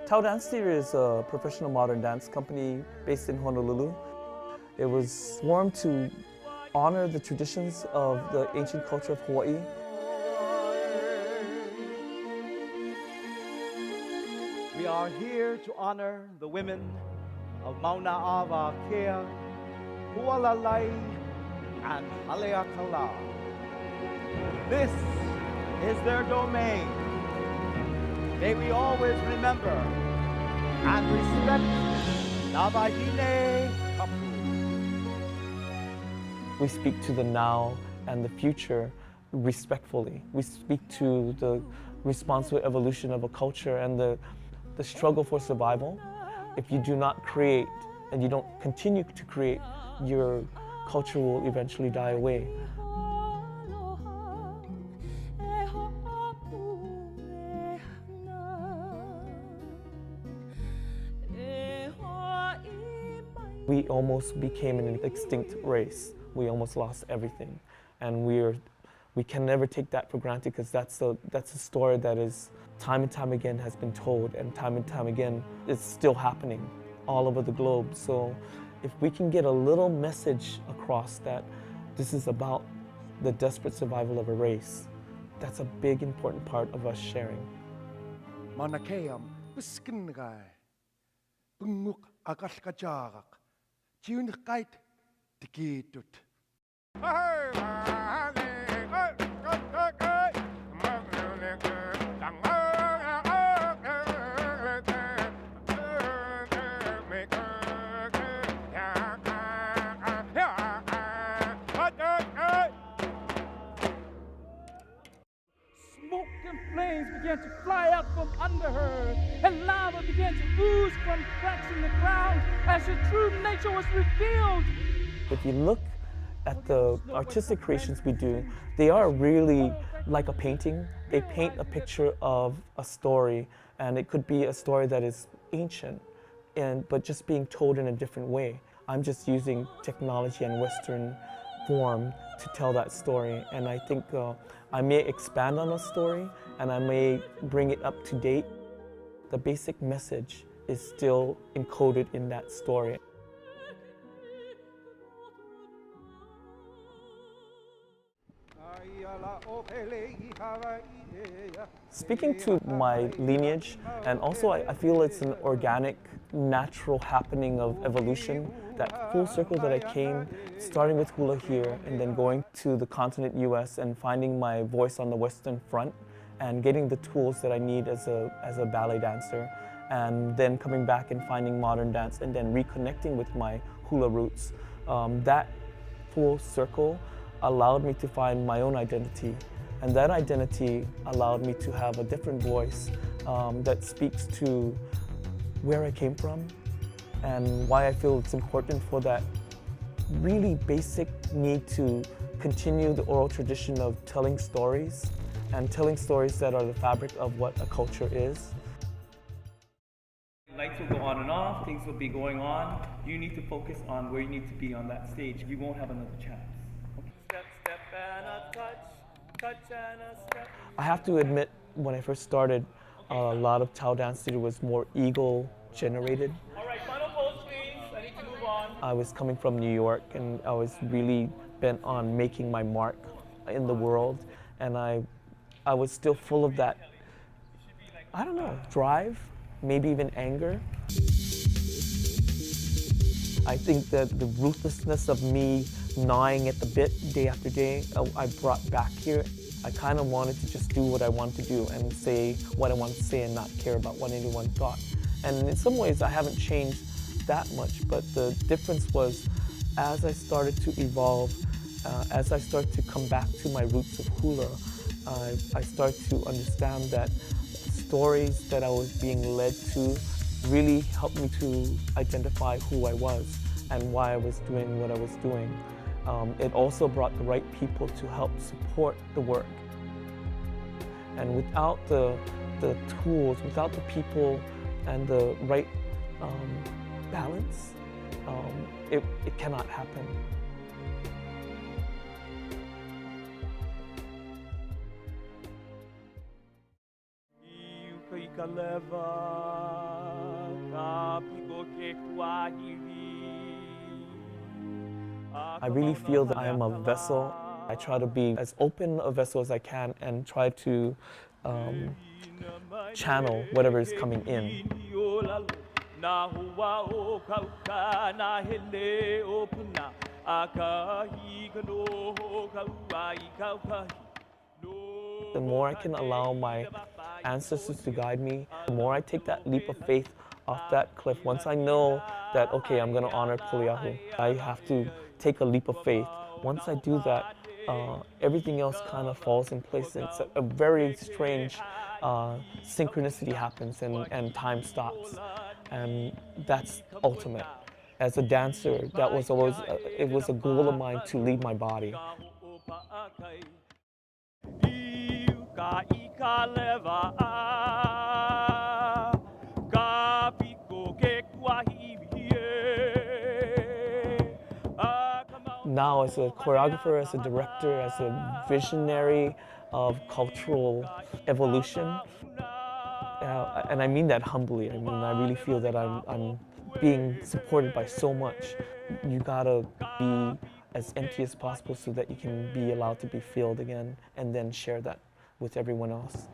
Tau Dance Theater is a professional modern dance company based in Honolulu. It was formed to honor the traditions of the ancient culture of Hawaii. We are here to honor the women of Mauna, Kea, Hualalai, and Haleakala. This is their domain. May we always remember and respect Navahine Kapu. We speak to the now and the future respectfully. We speak to the responsible evolution of a culture and the struggle for survival. If you do not create and you don't continue to create, your culture will eventually die away. We almost became an extinct race. We almost lost everything. And we can never take that for granted, because that's a story that is time and time again has been told, and time again it's still happening all over the globe. So if we can get a little message across that this is about the desperate survival of a race, that's a big important part of us sharing. Manakayam biskingai bunguk akalkajagak jiunkait tikitut. Smoke and flames began to fly out from under her, and lava began to ooze from cracks in the ground as her true nature was revealed. If you look at the artistic creations we do, they are really like a painting. They paint a picture of a story, and it could be a story that is ancient, but just being told in a different way. I'm just using technology and Western form to tell that story, and I think I may expand on a story and I may bring it up to date. The basic message is still encoded in that story. Speaking to my lineage, and also I feel it's an organic, natural happening of evolution, that full circle that I came, starting with hula here and then going to the continent US and finding my voice on the Western front and getting the tools that I need as a ballet dancer, and then coming back and finding modern dance and then reconnecting with my hula roots. That full circle allowed me to find my own identity, and that identity allowed me to have a different voice that speaks to where I came from and why I feel it's important for that really basic need to continue the oral tradition of telling stories, and telling stories that are the fabric of what a culture is. Lights will go on and off, things will be going on. You need to focus on where you need to be on that stage. You won't have another chance. Step, step, and a touch, touch and a step. I have to admit, when I first started, a lot of Tau Dance Theater was more ego generated. All right, final pose, please. I need to move on. I was coming from New York, and I was really bent on making my mark in the world, and I was still full of that, I don't know, drive, maybe even anger. I think that the ruthlessness of me gnawing at the bit day after day, I brought back here. I kind of wanted to just do what I wanted to do and say what I wanted to say and not care about what anyone thought. And in some ways, I haven't changed that much, but the difference was as I started to evolve, as I started to come back to my roots of hula, I started to understand that stories that I was being led to really helped me to identify who I was and why I was doing what I was doing. It also brought the right people to help support the work. And without the tools, without the people and the right balance, it cannot happen. ka lewa, ka piko ke kuahiri. I really feel that I am a vessel. I try to be as open a vessel as I can and try to channel whatever is coming in. The more I can allow my ancestors to guide me, the more I take that leap of faith off that cliff. Once I know that, okay, I'm going to honor Poliahu, I have to take a leap of faith. Once I do that, everything else kind of falls in place. It's a very strange synchronicity happens and time stops. And that's ultimate. As a dancer, that was always, it was a goal of mine to lead my body. Now, as a choreographer, as a director, as a visionary of cultural evolution, and I mean that humbly. I mean, I really feel that I'm being supported by so much. You gotta be as empty as possible so that you can be allowed to be filled again, and then share that with everyone else.